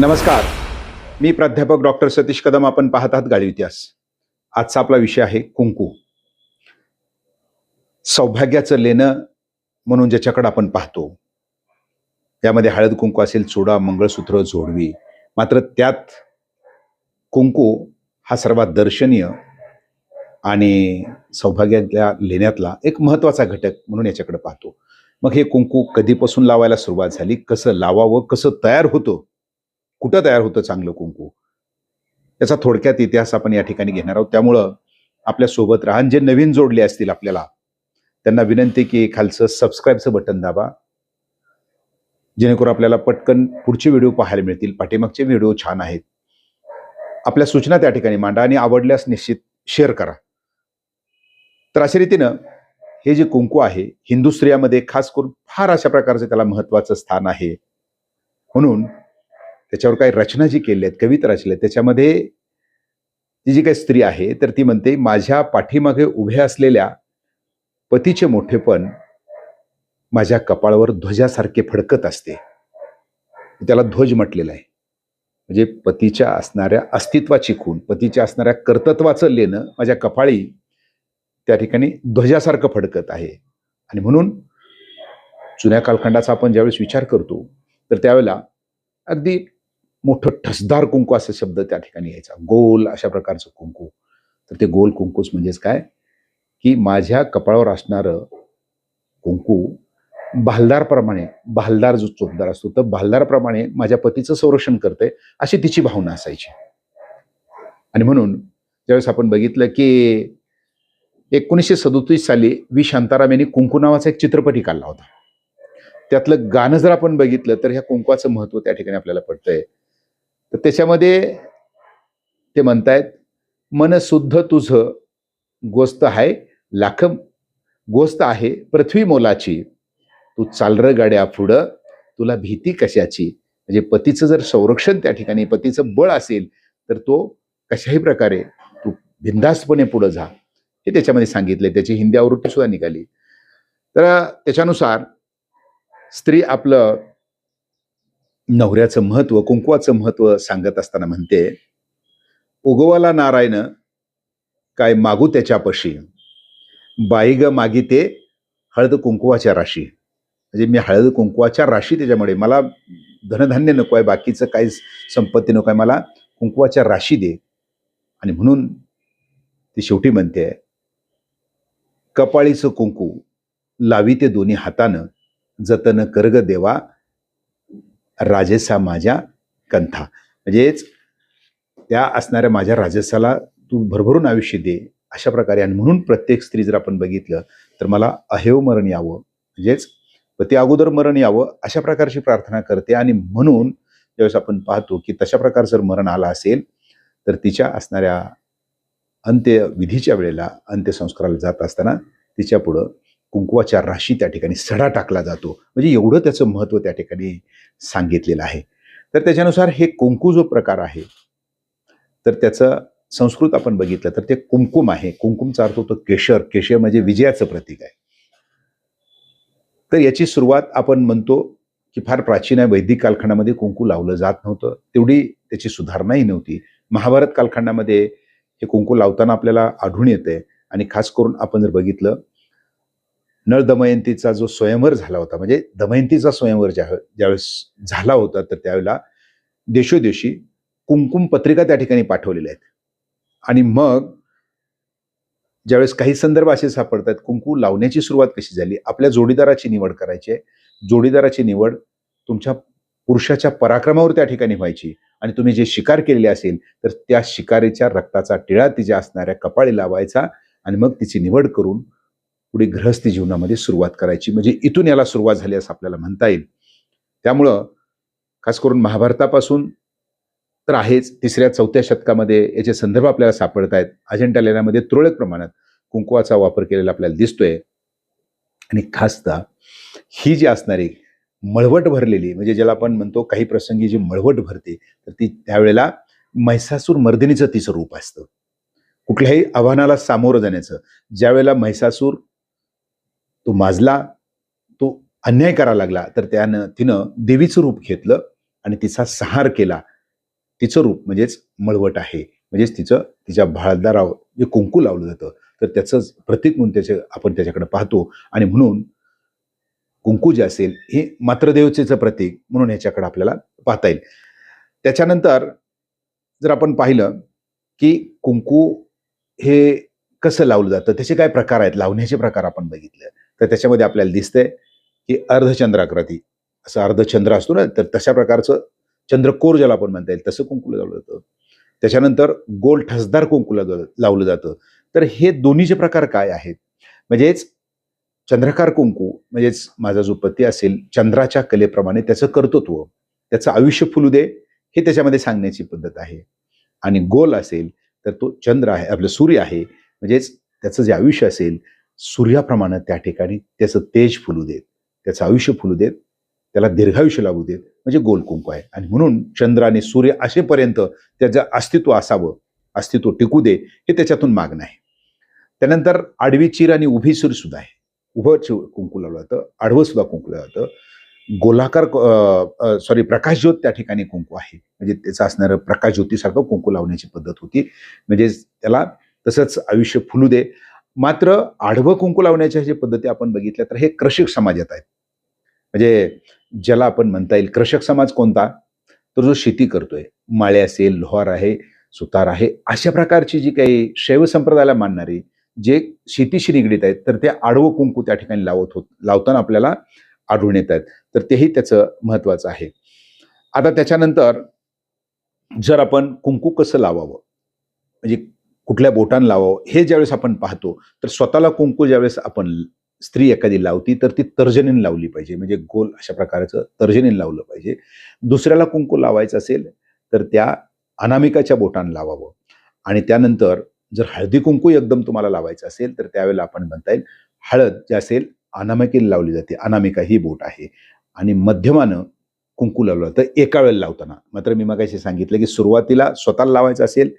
नमस्कार. मी प्राध्यापक डॉक्टर सतीश कदम. आपण पाहत आहात गाळी इतिहास. आजचा आपला विषय आहे कुंकू. सौभाग्याचं लेणं म्हणून ज्याच्याकडे आपण पाहतो, त्यामध्ये हळद कुंकू असेल, चुडा, मंगळसूत्र, जोडवी. मात्र त्यात कुंकू हा सर्वात दर्शनीय आणि सौभाग्यातल्या लेण्यातला एक महत्वाचा घटक म्हणून याच्याकडे पाहतो. मग हे कुंकू कधीपासून लावायला सुरुवात झाली, कसं लावावं, कसं तयार होतं, कुठं तयार होतं चांगलं कुंकू, याचा थोडक्यात इतिहास आपण या ठिकाणी घेणार आहोत. त्यामुळं आपल्या सोबत राहा. जे नवीन जोडले असतील आपल्याला, त्यांना विनंती की खालचं सबस्क्राईबचं बटन दाबा, जेणेकरून आपल्याला पटकन पुढचे व्हिडिओ पाहायला मिळतील. पाठीमागचे व्हिडिओ छान आहेत. आपल्या सूचना त्या ठिकाणी मांडा आणि आवडल्यास निश्चित शेअर करा. तर अशा रीतीनं हे जे कुंकू आहे, हिंदू स्त्रियामध्ये खास करून फार अशा प्रकारचं त्याला महत्वाचं स्थान आहे. म्हणून त्याच्यावर काही रचना जी केल्या आहेत, कविता रचल्या, त्याच्यामध्ये ती जी काही स्त्री आहे तर ती म्हणते, माझ्या पाठीमागे उभे असलेल्या पतीचे मोठेपण माझ्या कपाळावर ध्वजासारखे फडकत असते. त्याला ध्वज म्हटलेलं आहे. म्हणजे पतीच्या असणाऱ्या अस्तित्वाची खूण, पतीच्या असणाऱ्या कर्तृत्वाचं लेणं माझ्या कपाळी त्या ठिकाणी ध्वजासारखं फडकत आहे. आणि म्हणून जुन्या कालखंडाचा आपण ज्यावेळेस विचार करतो तर त्यावेळेला अगदी मोठं ठसदार कुंकू असा शब्द त्या ठिकाणी यायचा. गोल अशा प्रकारचं कुंकू. तर ते गोल कुंकूच म्हणजेच काय, की माझ्या कपाळावर असणारं कुंकू भालदारप्रमाणे, भालदार जो चोपदार असतो तर भालदारप्रमाणे माझ्या पतीचं संरक्षण करते, अशी तिची भावना असायची. आणि म्हणून ज्यावेळेस आपण बघितलं की 1937 साली व्ही शांताराम यांनी कुंकू नावाचा एक चित्रपटही काढला होता. त्यातलं गाणं जर आपण बघितलं तर ह्या कुंकवाचं महत्व त्या ठिकाणी आपल्याला पडतंय. तर त्याच्यामध्ये ते म्हणतायत, मन शुद्ध तुझं गोस्त आहे लाख, गोस्त आहे पृथ्वी मोलाची, तू चाल र गाड्या पुढं, तुला भीती कशाची. म्हणजे पतीचं जर संरक्षण त्या ठिकाणी, पतीचं बळ असेल तर तो कशाही प्रकारे तू बिनधास्तपणे पुढे जा, हे त्याच्यामध्ये सांगितले. त्याची हिंदी आवृत्ती सुद्धा निघाली. तर त्याच्यानुसार स्त्री आपलं नवऱ्याचं महत्व, कुंकवाचं महत्व सांगत असताना म्हणते, उगवाला नारायण काय मागू त्याच्यापाशी, बाई ग मागिते हळद कुंकुवाच्या राशी. म्हणजे मी हळद कुंकुवाच्या राशी, त्याच्यामुळे मला धनधान्य नको आहे, बाकीचं काही संपत्ती नको आहे, मला कुंकुवाच्या राशी दे. आणि म्हणून ती शेवटी म्हणते, कपाळीचं कुंकू लावी ते दोन्ही हातानं, जतन कर्ग देवा राजेसा माझ्या कंथा. म्हणजेच त्या असणाऱ्या माझ्या राजसाला तू भरभरून आयुष्य दे, अशा प्रकारे. आणि म्हणून प्रत्येक स्त्री जर आपण बघितलं तर मला अहेव मरण यावं, म्हणजेच पती अगोदर मरण यावं, अशा प्रकारची प्रार्थना करते. आणि म्हणून ज्यावेळेस आपण पाहतो की तशा प्रकार जर मरण आला असेल तर तिच्या असणाऱ्या अंत्यविधीच्या वेळेला, अंत्यसंस्काराला जात असताना तिच्या पुढं कुंकुवाच्या राशी त्या ठिकाणी सडा टाकला जातो. म्हणजे एवढं त्याचं महत्व त्या ठिकाणी सांगितलेलं आहे. तर त्याच्यानुसार हे कुंकू जो प्रकार आहे तर त्याचं संस्कृत आपण बघितलं तर ते कुंकुम आहे. कुंकुमचा अर्थ होतो केशर. केशर म्हणजे विजयाचं प्रतीक आहे. तर याची सुरुवात आपण म्हणतो की फार प्राचीन आहे. वैदिक कालखंडामध्ये कुंकू लावलं जात नव्हतं, तेवढी त्याची सुधारणाही नव्हती. महाभारत कालखंडामध्ये हे कुंकू लावताना आपल्याला आढळून येते. आणि खास करून आपण जर बघितलं, नळ दमयंतीचा जो स्वयंवर झाला होता, म्हणजे दमयंतीचा स्वयंवर ज्यावेळेस झाला होता तर त्यावेळेला देशोदेशी कुंकुम पत्रिका त्या ठिकाणी पाठवलेल्या आहेत. आणि मग ज्यावेळेस काही संदर्भ असे सापडतात, कुंकू लावण्याची सुरुवात कशी झाली, आपल्या जोडीदाराची निवड करायची आहे. जोडीदाराची निवड तुमच्या पुरुषाच्या पराक्रमावर त्या ठिकाणी व्हायची. आणि तुम्ही जे शिकार केलेले असेल तर त्या शिकारीच्या रक्ताचा टिळा तिच्या असणाऱ्या कपाळी लावायचा आणि मग तिची निवड करून पुढे गृहस्थी जीवनामध्ये सुरुवात करायची. म्हणजे इथून याला सुरुवात झाली असं आपल्याला म्हणता येईल. त्यामुळं खास करून महाभारतापासून तर आहेच, 3ऱ्या-4थ्या शतकामध्ये याचे संदर्भ आपल्याला सापडत आहेत. अजंठा लेण्यामध्ये तुरळक प्रमाणात कुंकुवाचा वापर केलेला आपल्याला दिसतोय. आणि खासता ही जी असणारी मळवट भरलेली, म्हणजे ज्याला आपण म्हणतो काही प्रसंगी जी मळवट भरते, तर ती त्यावेळेला महिषासूर मर्दिनीचं तिचं रूप असतं. कुठल्याही आव्हानाला सामोरं जाण्याचं. ज्यावेळेला महिषासूर तो माजला, तो अन्याय करायला लागला, तर तिनं देवीचं रूप घेतलं आणि तिचा संहार केला, तिचं रूप म्हणजेच मळवट आहे. म्हणजेच तिच्या भाळदारावर जे कुंकू लावलं जातं तर त्याचं प्रतीक म्हणून आपण त्याच्याकडे पाहतो. आणि म्हणून कुंकू जे असेल हे मातृदेवतेचं प्रतीक म्हणून ह्याच्याकडे आपल्याला पाहता येईल. त्याच्यानंतर जर आपण पाहिलं की कुंकू हे कसं लावलं जातं, त्याचे काय प्रकार आहेत, लावण्याचे प्रकार आपण बघितले तर त्याच्यामध्ये आपल्याला दिसतंय की अर्धचंद्राकृती, असं अर्धचंद्र असतो ना, तर तशा प्रकारचं चंद्रकोर ज्याला आपण म्हणता येईल तसं कुंकू लावलं जातं. त्याच्यानंतर गोल ठसदार कुंकू लावलं जातं. तर हे दोन्हीचे प्रकार काय आहेत, म्हणजेच चंद्रकार कुंकू म्हणजेच माझा जो पती असेल चंद्राच्या कलेप्रमाणे त्याचं कर्तृत्व, त्याचं आयुष्य फुलू दे हे त्याच्यामध्ये सांगण्याची पद्धत आहे. आणि गोल असेल तर तो चंद्र आहे, आपलं सूर्य आहे, म्हणजेच त्याचं जे आयुष्य असेल सूर्याप्रमाणे त्या ठिकाणी त्याचं तेज फुलू देत, त्याचं आयुष्य फुलू देत, त्याला दीर्घायुष्य लाभू देत, म्हणजे गोल कुंकू आहे. आणि म्हणून चंद्र आणि सूर्य असेपर्यंत त्याचं अस्तित्व असावं, अस्तित्व टिकू दे हे त्याच्यातून मागणं आहे. त्यानंतर आडवी चीर आणि उभी चीर सुद्धा आहे. उभं कुंकू लावलं जातं, आडवं सुद्धा कुंकू लावलं जातं. गोलाकार प्रकाशज्योत त्या ठिकाणी कुंकू आहे, म्हणजे त्याचं असणारं प्रकाशज्योतीसारखं कुंकू लावण्याची पद्धत होती, म्हणजे त्याला तसंच आयुष्य फुलू दे. मात्र आडवं कुंकू लावण्याच्या जे पद्धती आपण बघितल्या तर हे कृषक समाजात आहेत. म्हणजे ज्याला आपण म्हणता येईल कृषक समाज कोणता, तर जो शेती करतोय, माळे असेल, लोहार आहे, सुतार आहे, अशा प्रकारची जी काही शैव संप्रदायाला मानणारी जे शेतीशी निगडीत आहेत तर ते आडवं कुंकू त्या ठिकाणी लावताना आपल्याला आढळून येत आहेत. तर तेही त्याचं महत्वाचं आहे. आता त्याच्यानंतर जर आपण कुंकू कसं लावावं, म्हणजे कुठल्या बोटानं लावावं हे ज्यावेळेस आपण पाहतो तर स्वतःला कुंकू ज्यावेळेस आपण स्त्री एखादी लावती तर ती तर्जनीने लावली पाहिजे, म्हणजे गोल अशा प्रकारचं तर्जनीने लावलं पाहिजे. दुसऱ्याला कुंकू लावायचं असेल तर त्या अनामिकाच्या बोटानं लावावं. आणि त्यानंतर जर हळदी कुंकू एकदम तुम्हाला लावायचं असेल तर त्यावेळेला आपण म्हणता येईल हळद जी असेल अनामिकेला लावली जाते, अनामिका ही बोट आहे. आणि मध्यमानं कुंकू लावलं जातं एका वेळेला लावताना. मात्र मी मगाशी सांगितलं की सुरुवातीला स्वतःला लावायचं असेल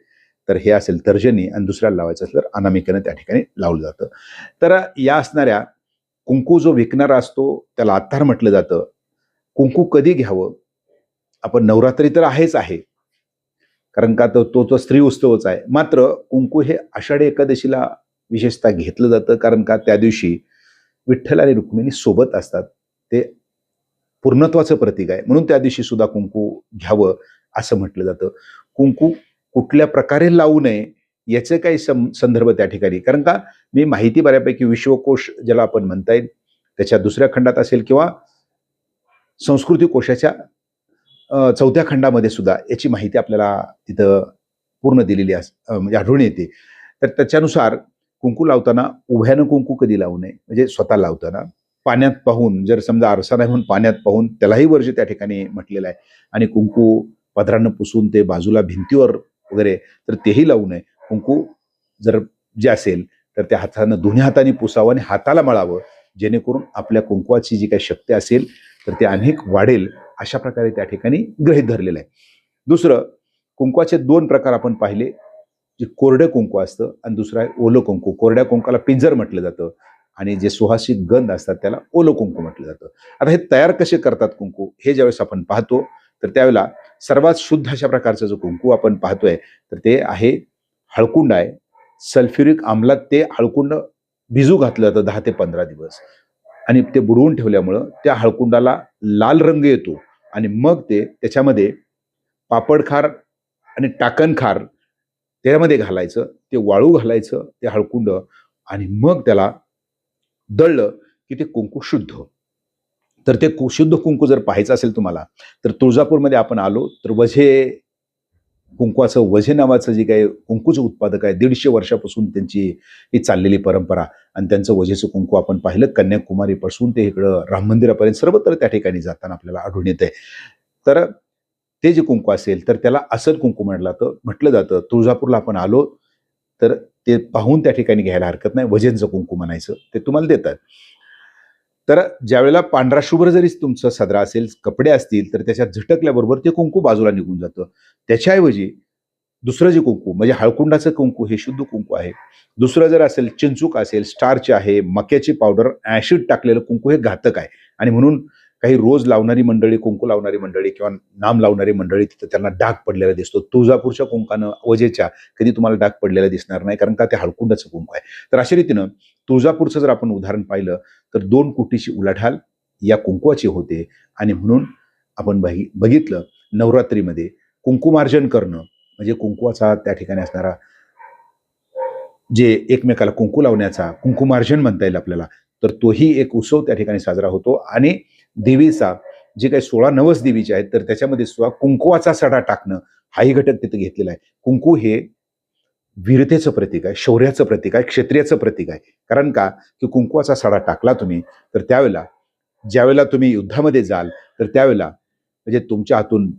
तर हे असेल तर्जनी आणि दुसऱ्याला लावायचं असेल तर अनामिकेनं त्या ठिकाणी लावलं जातं. तर या असणाऱ्या कुंकू जो विकणारा असतो त्याला अत्तार म्हटलं जातं. कुंकू कधी घ्यावं, आपण नवरात्री तर आहेच आहे, कारण का तो स्त्री उत्सवच आहे. मात्र कुंकू हे आषाढी एकादशीला विशेषतः घेतलं जातं, कारण का त्या दिवशी विठ्ठल आणि रुक्मिणी सोबत असतात, ते पूर्णत्वाचं प्रतीक आहे, म्हणून त्या दिवशी सुद्धा कुंकू घ्यावं असं म्हटलं जातं. कुंकू कुठल्या प्रकारे लावू नये याचे काही संदर्भ त्या ठिकाणी, कारण का मी माहिती बऱ्यापैकी विश्वकोश ज्याला आपण म्हणता येईल त्याच्या दुसऱ्या खंडात असेल किंवा संस्कृती कोशाच्या 4थ्या खंडामध्ये सुद्धा याची माहिती आपल्याला तिथं पूर्ण दिलेली म्हणजे आढळून येते. तर त्याच्यानुसार कुंकू लावताना उभ्यानं कुंकू कधी लावू नये, म्हणजे स्वतः लावताना पाण्यात पाहून, जर समजा आरसा नाही म्हणून पाण्यात पाहून त्यालाही वर्ज्य त्या ठिकाणी म्हटलेलं आहे. आणि कुंकू पदरानं पुसून ते बाजूला भिंतीवर वगैरे तर तेही लावू नये. कुंकू जर जे असेल तर त्या हातानं दोन्ही हाताने पुसावं आणि हाताला मळावं, जेणेकरून आपल्या कुंकवाची जी काही शक्ती असेल तर ते अनेक वाढेल, अशा प्रकारे त्या ठिकाणी गृहीत धरलेलं आहे. दुसरं, कुंकवाचे 2 प्रकार आपण पाहिले, जे कोरडं कुंकू असतं आणि दुसरं आहे ओलं कुंकू. कोरड्या कुंकाला पिंजर म्हटलं जातं आणि जे सुवासिक गंध असतात त्याला ओलं कुंकू म्हटलं जातं. आता हे तयार कसे करतात कुंकू हे ज्यावेळेस आपण पाहतो तर त्यावेळेला सर्वात शुद्ध अशा प्रकारचं जो कुंकू आपण पाहतोय तर ते आहे हळकुंड आहे. सल्फ्युरिक आम्लात ते हळकुंड भिजू घातलं जातं 10 ते 15 दिवस आणि ते बुडवून ठेवल्यामुळं त्या हळकुंडाला लाल रंग येतो. आणि मग ते त्याच्यामध्ये पापडखार आणि टाकणखार त्यामध्ये घालायचं, ते वाळू घालायचं ते हळकुंड, आणि मग त्याला दळलं की ते कुंकू शुद्ध. तर ते शुद्ध कुंकू जर पाहायचं असेल तुम्हाला तर तुळजापूरमध्ये आपण आलो तर वझे कुंकवाचं, वझे नावाचं जे काही कुंकूचं उत्पादक आहे, 150 वर्षापासून त्यांची ही चाललेली परंपरा, आणि त्यांचं वझेचं कुंकू आपण पाहिलं कन्याकुमारीपासून ते इकडं राम मंदिरापर्यंत सर्वत्र त्या ठिकाणी जाताना आपल्याला आढळून येतंय. तर ते जे कुंकू असेल तर त्याला असल कुंकू म्हटलं जातं. तुळजापूरला आपण आलो तर ते पाहून त्या ठिकाणी घ्यायला हरकत नाही, वझेंचं कुंकू म्हणायचं, ते तुम्हाला देतात. तर ज्यावेळेला पांढरा शुभ्र जरी तुमचा सदरा असेल, कपडे असतील तर त्याच्यात झटकल्याबरोबर ते कुंकू बाजूला निघून जातं. त्याच्याऐवजी दुसरं जे कुंकू म्हणजे हळकुंडाचं कुंकू हे शुद्ध कुंकू आहे. दुसरं जर असेल चिंचूक असेल, स्टार्च आहे, मक्याची पावडर, ऍसिड टाकलेलं कुंकू हे घातक आहे. आणि म्हणून काही रोज लावणारी मंडळी, कुंकू लावणारी मंडळी किंवा नाम लावणारी मंडळी, तिथं त्यांना डाग पडलेला दिसतो. तुळजापूरच्या कुंकानं, वजेच्या कधी तुम्हाला डाग पडलेला दिसणार नाही, कारण का ते हळकुंडाचं कुंकू आहे. तर अशा रीतीनं तुळजापूरचं जर आपण उदाहरण पाहिलं तर 2 कोटीची उलाढाल या कुंकवाची होते. आणि म्हणून आपण बघितलं नवरात्रीमध्ये कुंकुमार्जन करणं म्हणजे कुंकवाचा त्या ठिकाणी असणारा जे एकमेकाला कुंकू लावण्याचा कुंकुमार्जन म्हणता येईल आपल्याला, तर तोही एक उत्सव त्या ठिकाणी साजरा होतो. आणि देवीचा जे काही 16 नवस देवीचे आहेत तर त्याच्यामध्ये सुद्धा कुंकुवाचा सडा टाकणं हाही घटक तिथे घेतलेला आहे. कुंकू हे वीरतेचं प्रतीक आहे, शौर्याचं प्रतीक आहे, क्षत्रियाचं प्रतीक आहे. कारण का की कुंकुवाचा सडा टाकला तुम्ही तर त्यावेळेला ज्यावेळेला तुम्ही युद्धामध्ये जाल तर त्यावेळेला म्हणजे तुमच्या हातून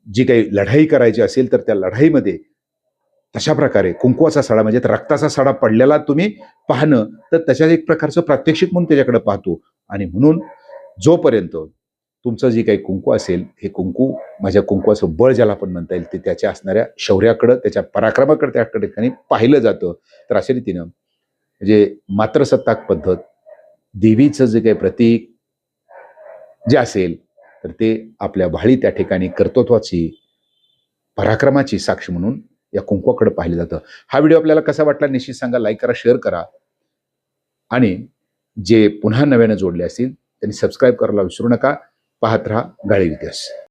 जी काही लढाई करायची असेल तर त्या लढाईमध्ये तशा प्रकारे कुंकवाचा सडा म्हणजे रक्ताचा सडा पडलेला तुम्ही पाहणं, तर त्याच्यात एक प्रकारचं प्रात्यक्षिक म्हणून त्याच्याकडे पाहतो. आणि म्हणून जोपर्यंत तुमचं जे काही कुंकू असेल, हे कुंकू माझ्या कुंकवाचं बळ ज्याला आपण म्हणता येईल, ते त्याच्या असणाऱ्या शौर्याकडं, त्याच्या पराक्रमाकडे त्या ठिकाणी पाहिलं जातं. तर अशा रीतीनं म्हणजे मात्रसत्ताक पद्धत, देवीचं जे काही प्रतीक जे असेल तर ते आपल्या भाळी त्या ठिकाणी कर्तृत्वाची, पराक्रमाची साक्ष म्हणून या कुंकवाकडे पाहिलं जातं. हा व्हिडिओ आपल्याला कसा वाटला निश्चित सांगा, लाईक करा, शेअर करा. आणि जे पुन्हा नव्याने जोडले असतील त्यांनी सबस्क्राईब करायला विसरू नका. पाहत राहा गाळी इतिहास.